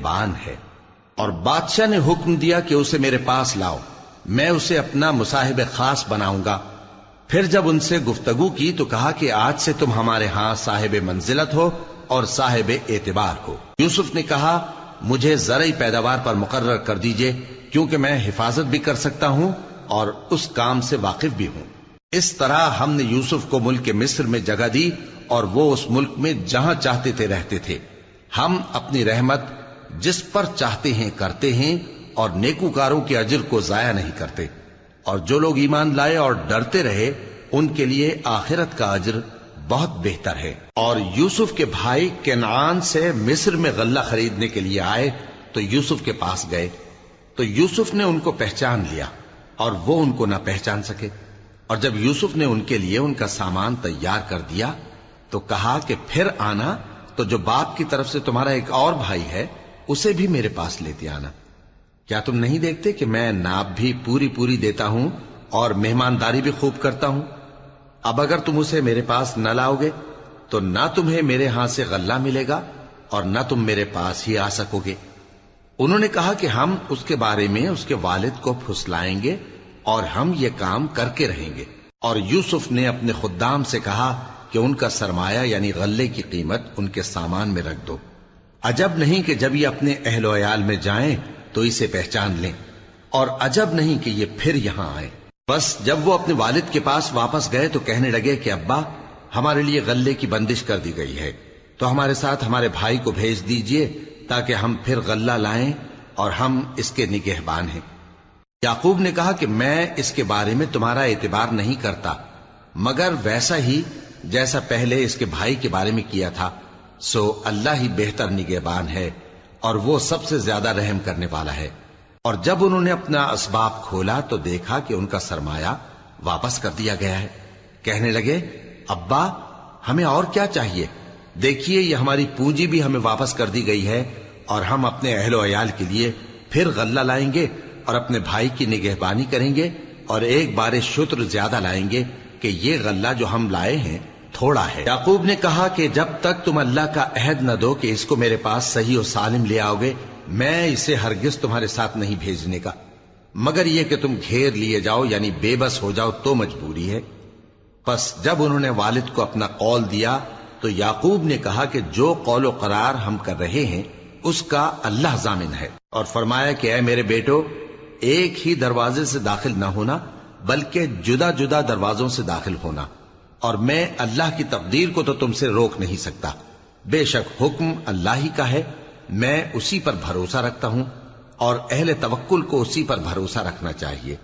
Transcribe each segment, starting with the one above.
نگہبان ہے۔ اور بادشاہ نے حکم دیا کہ اسے میرے پاس لاؤ، میں اسے اپنا مصاحب خاص بناؤں گا۔ پھر جب ان سے گفتگو کی تو کہا کہ آج سے تم ہمارے ہاں صاحب منزلت ہو اور صاحب اعتبار ہو۔ یوسف نے کہا مجھے زرعی پیداوار پر مقرر کر دیجئے، کیونکہ میں حفاظت بھی کر سکتا ہوں اور اس کام سے واقف بھی ہوں۔ اس طرح ہم نے یوسف کو ملک مصر میں جگہ دی اور وہ اس ملک میں جہاں چاہتے تھے رہتے تھے۔ ہم اپنی رحمت جس پر چاہتے ہیں کرتے ہیں اور نیکوکاروں کے اجر کو ضائع نہیں کرتے، اور جو لوگ ایمان لائے اور ڈرتے رہے ان کے لیے آخرت کا اجر بہت بہتر ہے۔ اور یوسف کے بھائی کنعان سے مصر میں غلہ خریدنے کے لیے آئے تو یوسف کے پاس گئے، تو یوسف نے ان کو پہچان لیا اور وہ ان کو نہ پہچان سکے۔ اور جب یوسف نے ان کے لیے ان کا سامان تیار کر دیا تو کہا کہ پھر آنا تو جو باپ کی طرف سے تمہارا ایک اور بھائی ہے اسے بھی میرے پاس لیتے آنا۔ کیا تم نہیں دیکھتے کہ میں ناب بھی پوری پوری دیتا ہوں اور مہمانداری بھی خوب کرتا ہوں؟ اب اگر تم اسے میرے پاس نہ لاؤ گے تو نہ تمہیں میرے ہاں سے غلہ ملے گا اور نہ تم میرے پاس ہی آ سکو گے۔ انہوں نے کہا کہ ہم اس کے بارے میں اس کے والد کو پھسلائیں گے اور ہم یہ کام کر کے رہیں گے۔ اور یوسف نے اپنے خدام سے کہا کہ ان کا سرمایہ یعنی غلے کی قیمت ان کے سامان میں رکھ دو۔ عجب نہیں کہ جب یہ اپنے اہل و عیال میں جائیں تو اسے پہچان لیں، اور عجب نہیں کہ یہ پھر یہاں آئیں۔ بس جب وہ اپنے والد کے پاس واپس گئے تو کہنے لگے کہ ابا ہمارے لیے غلے کی بندش کر دی گئی ہے، تو ہمارے ساتھ ہمارے بھائی کو بھیج دیجئے تاکہ ہم پھر غلہ لائیں اور ہم اس کے نگہبان ہیں۔ یعقوب نے کہا کہ میں اس کے بارے میں تمہارا اعتبار نہیں کرتا، مگر ویسا ہی جیسا پہلے اس کے بھائی کے بارے میں کیا تھا، سو اللہ ہی بہتر نگہبان ہے اور وہ سب سے زیادہ رحم کرنے والا ہے۔ اور جب انہوں نے اپنا اسباب کھولا تو دیکھا کہ ان کا سرمایہ واپس کر دیا گیا ہے۔ کہنے لگے ابا ہمیں اور کیا چاہیے؟ دیکھیے یہ ہماری پونجی بھی ہمیں واپس کر دی گئی ہے، اور ہم اپنے اہل و عیال کے لیے پھر غلہ لائیں گے اور اپنے بھائی کی نگہبانی کریں گے، اور ایک بار شتر زیادہ لائیں گے کہ یہ غلہ جو ہم لائے ہیں تھوڑا ہے۔ یعقوب نے کہا کہ جب تک تم اللہ کا عہد نہ دو کہ اس کو میرے پاس صحیح و سالم لے آؤ گے، میں اسے ہرگز تمہارے ساتھ نہیں بھیجنے کا، مگر یہ کہ تم گھیر لیے جاؤ یعنی بے بس ہو جاؤ تو مجبوری ہے۔ پس جب انہوں نے والد کو اپنا قول دیا تو یعقوب نے کہا کہ جو قول و قرار ہم کر رہے ہیں اس کا اللہ ضامن ہے، اور فرمایا کہ اے میرے بیٹو ایک ہی دروازے سے داخل نہ ہونا بلکہ جدا جدا دروازوں سے داخل ہونا، اور میں اللہ کی تقدیر کو تو تم سے روک نہیں سکتا، بے شک حکم اللہ ہی کا ہے، میں اسی پر بھروسہ رکھتا ہوں اور اہل توکل کو اسی پر بھروسہ رکھنا چاہیے۔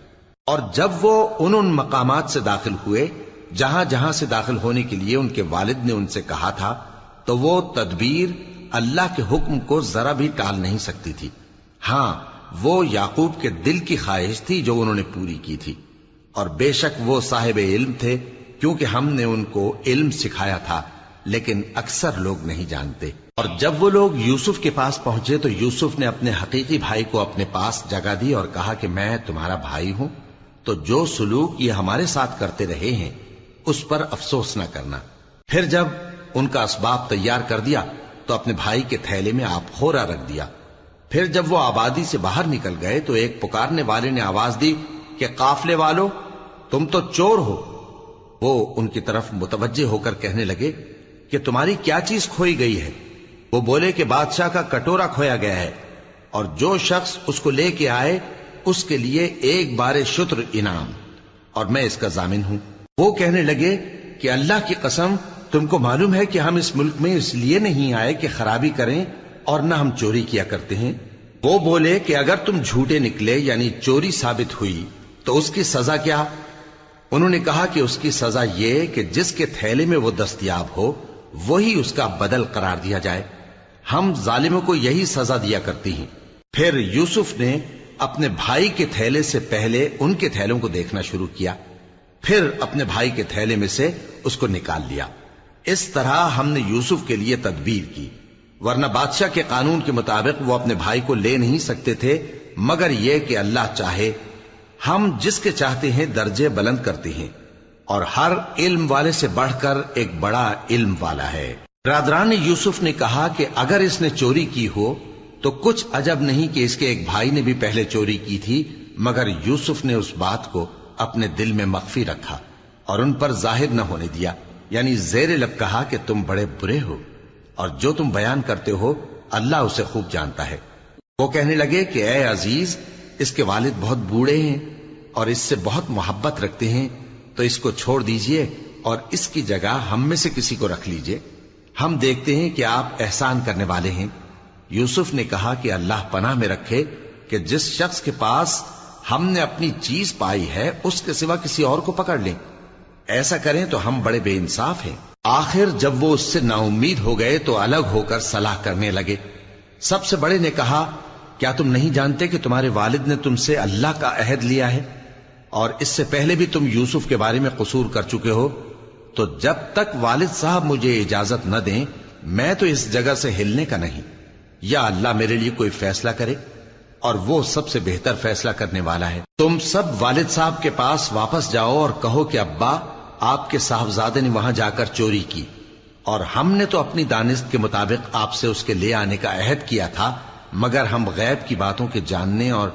اور جب وہ ان مقامات سے داخل ہوئے جہاں جہاں سے داخل ہونے کے لیے ان کے والد نے ان سے کہا تھا تو وہ تدبیر اللہ کے حکم کو ذرا بھی ٹال نہیں سکتی تھی۔ ہاں وہ یعقوب کے دل کی خواہش تھی جو انہوں نے پوری کی تھی، اور بے شک وہ صاحب علم تھے کیونکہ ہم نے ان کو علم سکھایا تھا، لیکن اکثر لوگ نہیں جانتے۔ اور جب وہ لوگ یوسف کے پاس پہنچے تو یوسف نے اپنے حقیقی بھائی کو اپنے پاس جگہ دی اور کہا کہ میں تمہارا بھائی ہوں، تو جو سلوک یہ ہمارے ساتھ کرتے رہے ہیں اس پر افسوس نہ کرنا۔ پھر جب ان کا اسباب تیار کر دیا تو اپنے بھائی کے تھیلے میں آپ خورا رکھ دیا۔ پھر جب وہ آبادی سے باہر نکل گئے تو ایک پکارنے والے نے آواز دی کہ قافلے والو تم تو چور ہو۔ وہ ان کی طرف متوجہ ہو کر کہنے لگے کہ تمہاری کیا چیز کھوئی گئی ہے؟ وہ بولے کہ بادشاہ کا کٹورا کھویا گیا ہے، اور جو شخص اس کو لے کے آئے اس کے لیے ایک بار شتر انعام، اور میں اس کا ضامن ہوں۔ وہ کہنے لگے کہ اللہ کی قسم تم کو معلوم ہے کہ ہم اس ملک میں اس لیے نہیں آئے کہ خرابی کریں اور نہ ہم چوری کیا کرتے ہیں۔ وہ بولے کہ اگر تم جھوٹے نکلے یعنی چوری ثابت ہوئی تو اس کی سزا کیا؟ انہوں نے کہا کہ اس کی سزا یہ کہ جس کے تھیلے میں وہ دستیاب ہو وہی اس کا بدل قرار دیا جائے، ہم ظالموں کو یہی سزا دیا کرتی ہیں۔ پھر یوسف نے اپنے بھائی کے تھیلے سے پہلے ان کے تھیلوں کو دیکھنا شروع کیا، پھر اپنے بھائی کے تھیلے میں سے اس کو نکال لیا۔ اس طرح ہم نے یوسف کے لیے تدبیر کی، ورنہ بادشاہ کے قانون کے مطابق وہ اپنے بھائی کو لے نہیں سکتے تھے، مگر یہ کہ اللہ چاہے، ہم جس کے چاہتے ہیں درجے بلند کرتے ہیں، اور ہر علم والے سے بڑھ کر ایک بڑا علم والا ہے۔ برادران یوسف نے کہا کہ اگر اس نے چوری کی ہو تو کچھ عجب نہیں کہ اس کے ایک بھائی نے بھی پہلے چوری کی تھی، مگر یوسف نے اس بات کو اپنے دل میں مخفی رکھا اور ان پر ظاہر نہ ہونے دیا، یعنی زیر لب کہا کہ تم بڑے برے ہو اور جو تم بیان کرتے ہو اللہ اسے خوب جانتا ہے۔ وہ کہنے لگے کہ اے عزیز، اس کے والد بہت بوڑھے ہیں اور اس سے بہت محبت رکھتے ہیں، تو اس کو چھوڑ دیجئے اور اس کی جگہ ہم میں سے کسی کو رکھ لیجئے، ہم دیکھتے ہیں کہ آپ احسان کرنے والے ہیں۔ یوسف نے کہا کہ اللہ پناہ میں رکھے کہ جس شخص کے پاس ہم نے اپنی چیز پائی ہے اس کے سوا کسی اور کو پکڑ لیں، ایسا کریں تو ہم بڑے بے انصاف ہیں۔ آخر جب وہ اس سے نا امید ہو گئے تو الگ ہو کر صلاح کرنے لگے۔ سب سے بڑے نے کہا، کیا تم نہیں جانتے کہ تمہارے والد نے تم سے اللہ کا عہد لیا ہے اور اس سے پہلے بھی تم یوسف کے بارے میں قصور کر چکے ہو؟ تو جب تک والد صاحب مجھے اجازت نہ دیں میں تو اس جگہ سے ہلنے کا نہیں، یا اللہ میرے لیے کوئی فیصلہ کرے اور وہ سب سے بہتر فیصلہ کرنے والا ہے۔ تم سب والد صاحب کے پاس واپس جاؤ اور کہو کہ ابا، آپ کے صاحبزادے نے وہاں جا کر چوری کی اور ہم نے تو اپنی دانست کے مطابق آپ سے اس کے لے آنے کا عہد کیا تھا، مگر ہم غیب کی باتوں کے جاننے اور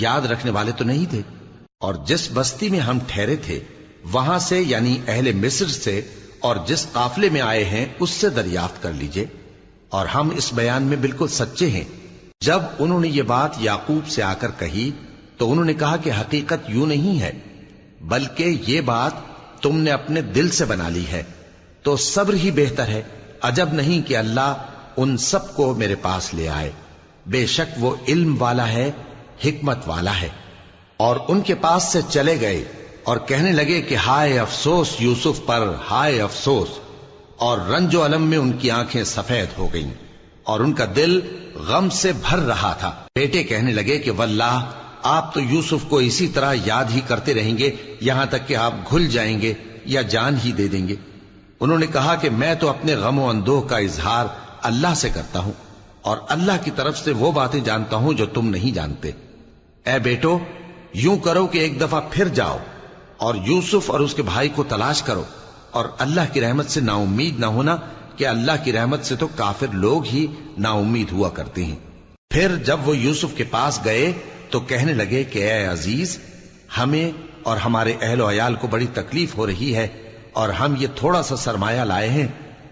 یاد رکھنے والے تو نہیں تھے، اور جس بستی میں ہم ٹھہرے تھے وہاں سے یعنی اہل مصر سے اور جس قافلے میں آئے ہیں اس سے دریافت کر لیجئے، اور ہم اس بیان میں بالکل سچے ہیں۔ جب انہوں نے یہ بات یعقوب سے آ کر کہی تو انہوں نے کہا کہ حقیقت یوں نہیں ہے، بلکہ یہ بات تم نے اپنے دل سے بنا لی ہے، تو صبر ہی بہتر ہے۔ عجب نہیں کہ اللہ ان سب کو میرے پاس لے آئے، بے شک وہ علم والا ہے، حکمت والا ہے۔ اور ان کے پاس سے چلے گئے اور کہنے لگے کہ ہائے افسوس یوسف پر، ہائے افسوس، اور رنج و الم میں ان کی آنکھیں سفید ہو گئیں اور ان کا دل غم سے بھر رہا تھا۔ بیٹے کہنے لگے کہ واللہ آپ تو یوسف کو اسی طرح یاد ہی کرتے رہیں گے یہاں تک کہ آپ گھل جائیں گے یا جان ہی دے دیں گے۔ انہوں نے کہا کہ میں تو اپنے غم و اندوہ کا اظہار اللہ سے کرتا ہوں اور اللہ کی طرف سے وہ باتیں جانتا ہوں جو تم نہیں جانتے۔ اے بیٹو، یوں کرو کہ ایک دفعہ پھر جاؤ اور یوسف اور اس کے بھائی کو تلاش کرو، اور اللہ کی رحمت سے نا امید نہ ہونا کہ اللہ کی رحمت سے تو کافر لوگ ہی نا امید ہوا کرتے ہیں۔ پھر جب وہ یوسف کے پاس گئے تو کہنے لگے کہ اے عزیز، ہمیں اور ہمارے اہل و عیال کو بڑی تکلیف ہو رہی ہے اور ہم یہ تھوڑا سا سرمایہ لائے ہیں،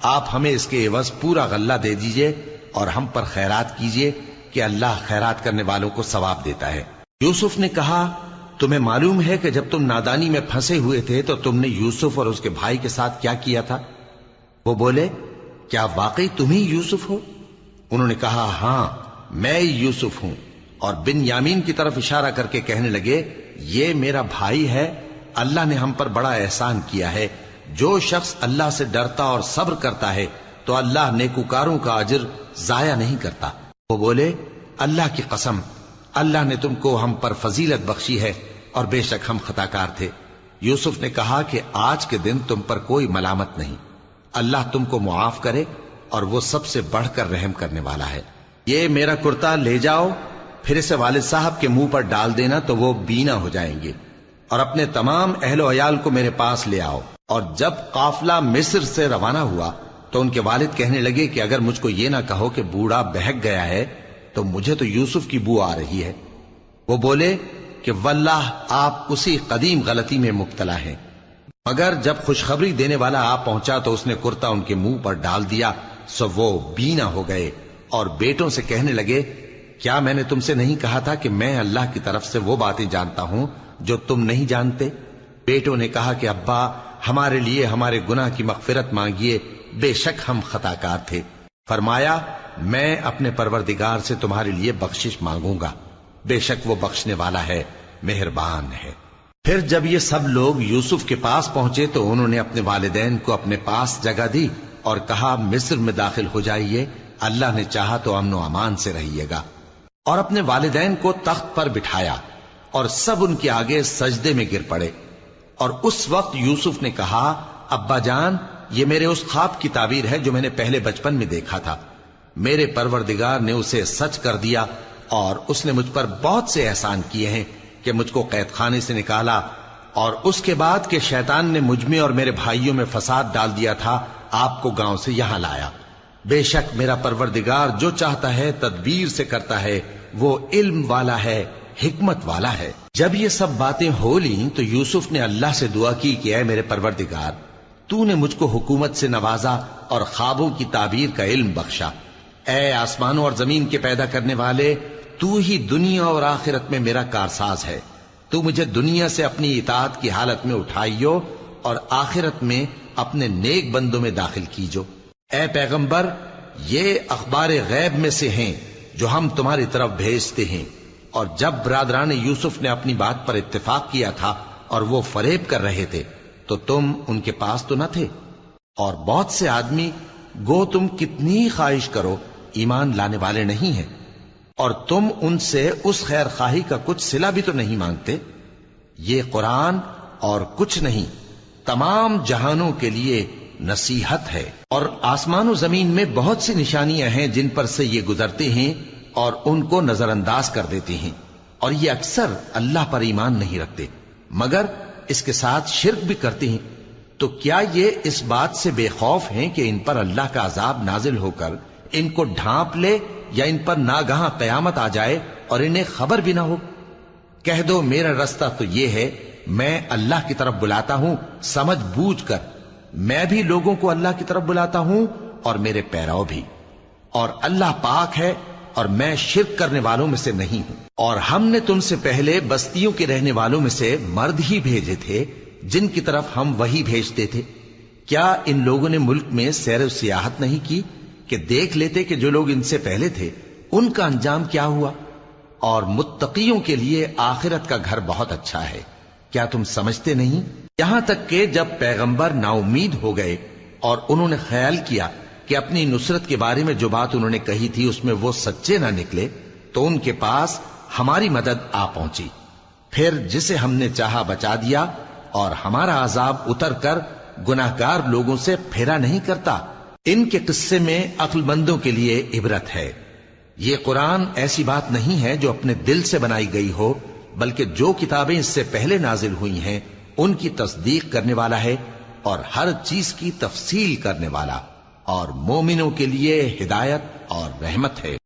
آپ ہمیں اس کے عوض پورا غلہ دے دیجئے اور ہم پر خیرات کیجئے کہ اللہ خیرات کرنے والوں کو ثواب دیتا ہے۔ یوسف نے کہا، تمہیں معلوم ہے کہ جب تم نادانی میں پھنسے ہوئے تھے تو تم نے یوسف اور اس کے بھائی کے ساتھ کیا کیا تھا؟ وہ بولے، کیا واقعی تم ہی یوسف ہو؟ انہوں نے کہا، ہاں میں یوسف ہوں، اور بن یامین کی طرف اشارہ کر کے کہنے لگے، یہ میرا بھائی ہے، اللہ نے ہم پر بڑا احسان کیا ہے۔ جو شخص اللہ سے ڈرتا اور صبر کرتا ہے تو اللہ نیکوکاروں کا اجر ضائع نہیں کرتا۔ وہ بولے، اللہ کی قسم، اللہ نے تم کو ہم پر فضیلت بخشی ہے اور بے شک ہم خطا کار تھے۔ یوسف نے کہا کہ آج کے دن تم پر کوئی ملامت نہیں، اللہ تم کو معاف کرے اور وہ سب سے بڑھ کر رحم کرنے والا ہے۔ یہ میرا کرتا لے جاؤ، پھر اسے والد صاحب کے منہ پر ڈال دینا تو وہ بینا ہو جائیں گے، اور اپنے تمام اہل و عیال کو میرے پاس لے آؤ۔ اور جب قافلہ مصر سے روانہ ہوا تو ان کے والد کہنے لگے کہ اگر مجھ کو یہ نہ کہو کہ بوڑھا بہک گیا ہے تو مجھے تو یوسف کی بو آ رہی ہے۔ وہ بولے کہ واللہ آپ اسی قدیم غلطی میں مبتلا ہیں۔ مگر جب خوشخبری دینے والا آ پہنچا تو اس نے کرتا ان کے منہ پر ڈال دیا، سو وہ بینا ہو گئے اور بیٹوں سے کہنے لگے، کیا میں نے تم سے نہیں کہا تھا کہ میں اللہ کی طرف سے وہ باتیں جانتا ہوں جو تم نہیں جانتے؟ بیٹوں نے کہا کہ ابا، ہمارے لیے ہمارے گناہ کی مغفرت مانگیے، بے شک ہم خطا کار تھے۔ فرمایا، میں اپنے پروردگار سے تمہارے لیے بخشش مانگوں گا، بے شک وہ بخشنے والا ہے، مہربان ہے۔ پھر جب یہ سب لوگ یوسف کے پاس پہنچے تو انہوں نے اپنے والدین کو اپنے پاس جگہ دی اور کہا، مصر میں داخل ہو جائیے، اللہ نے چاہا تو امن و امان سے رہیے گا۔ اور اپنے والدین کو تخت پر بٹھایا اور سب ان کے آگے سجدے میں گر پڑے۔ اور اس وقت یوسف نے کہا، ابا جان، یہ میرے اس خواب کی تعبیر ہے جو میں نے پہلے بچپن میں دیکھا تھا۔ میرے پروردگار نے اسے سچ کر دیا اور اس نے مجھ پر بہت سے احسان کیے ہیں کہ مجھ کو قید خانے سے نکالا، اور اس کے بعد کہ شیطان نے مجھ میں اور میرے بھائیوں میں فساد ڈال دیا تھا، آپ کو گاؤں سے یہاں لایا۔ بے شک میرا پروردگار جو چاہتا ہے تدبیر سے کرتا ہے، وہ علم والا ہے، حکمت والا ہے۔ جب یہ سب باتیں ہو لیں تو یوسف نے اللہ سے دعا کی کہ اے میرے پروردگار، تو نے مجھ کو حکومت سے نوازا اور خوابوں کی تعبیر کا علم بخشا۔ اے آسمانوں اور زمین کے پیدا کرنے والے، تو ہی دنیا اور آخرت میں میرا کارساز ہے۔ تو مجھے دنیا سے اپنی اطاعت کی حالت میں اٹھائیو اور آخرت میں اپنے نیک بندوں میں داخل کیجو۔ اے پیغمبر، یہ اخبار غیب میں سے ہیں جو ہم تمہاری طرف بھیجتے ہیں۔ اور جب برادران یوسف نے اپنی بات پر اتفاق کیا تھا اور وہ فریب کر رہے تھے تو تم ان کے پاس تو نہ تھے، اور بہت سے آدمی گو تم کتنی خواہش کرو ایمان لانے والے نہیں ہیں، اور تم ان سے اس خیر خواہی کا کچھ صلہ بھی تو نہیں مانگتے۔ یہ قرآن اور کچھ نہیں تمام جہانوں کے لیے نصیحت ہے، اور آسمان و زمین میں بہت سی نشانیاں ہیں جن پر سے یہ گزرتے ہیں اور ان کو نظر انداز کر دیتے ہیں، اور یہ اکثر اللہ پر ایمان نہیں رکھتے مگر اس کے ساتھ شرک بھی کرتے ہیں۔ تو کیا یہ اس بات سے بے خوف ہیں کہ ان پر اللہ کا عذاب نازل ہو کر ان کو ڈھانپ لے، یا ان پر ناگہاں قیامت آ جائے اور انہیں خبر بھی نہ ہو؟ کہہ دو میرا رستہ تو یہ ہے، میں اللہ کی طرف بلاتا ہوں سمجھ بوجھ کر، میں بھی لوگوں کو اللہ کی طرف بلاتا ہوں اور میرے پیرو بھی، اور اللہ پاک ہے اور میں شرک کرنے والوں میں سے نہیں ہوں۔ اور ہم نے تم سے پہلے بستیوں کے رہنے والوں میں سے مرد ہی بھیجے تھے جن کی طرف ہم وہی بھیجتے تھے۔ کیا ان لوگوں نے ملک میں سیر و سیاحت نہیں کی کہ دیکھ لیتے کہ جو لوگ ان سے پہلے تھے ان کا انجام کیا ہوا؟ اور متقیوں کے لیے آخرت کا گھر بہت اچھا ہے، کیا تم سمجھتے نہیں؟ یہاں تک کہ جب پیغمبر نا امید ہو گئے اور انہوں نے خیال کیا کہ اپنی نصرت کے بارے میں جو بات انہوں نے کہی تھی اس میں وہ سچے نہ نکلے، تو ان کے پاس ہماری مدد آ پہنچی، پھر جسے ہم نے چاہا بچا دیا، اور ہمارا عذاب اتر کر گناہگار لوگوں سے پھیرا نہیں کرتا۔ ان کے قصے میں عقل مندوں کے لیے عبرت ہے۔ یہ قرآن ایسی بات نہیں ہے جو اپنے دل سے بنائی گئی ہو، بلکہ جو کتابیں اس سے پہلے نازل ہوئی ہیں ان کی تصدیق کرنے والا ہے اور ہر چیز کی تفصیل کرنے والا، اور مومنوں کے لیے ہدایت اور رحمت ہے۔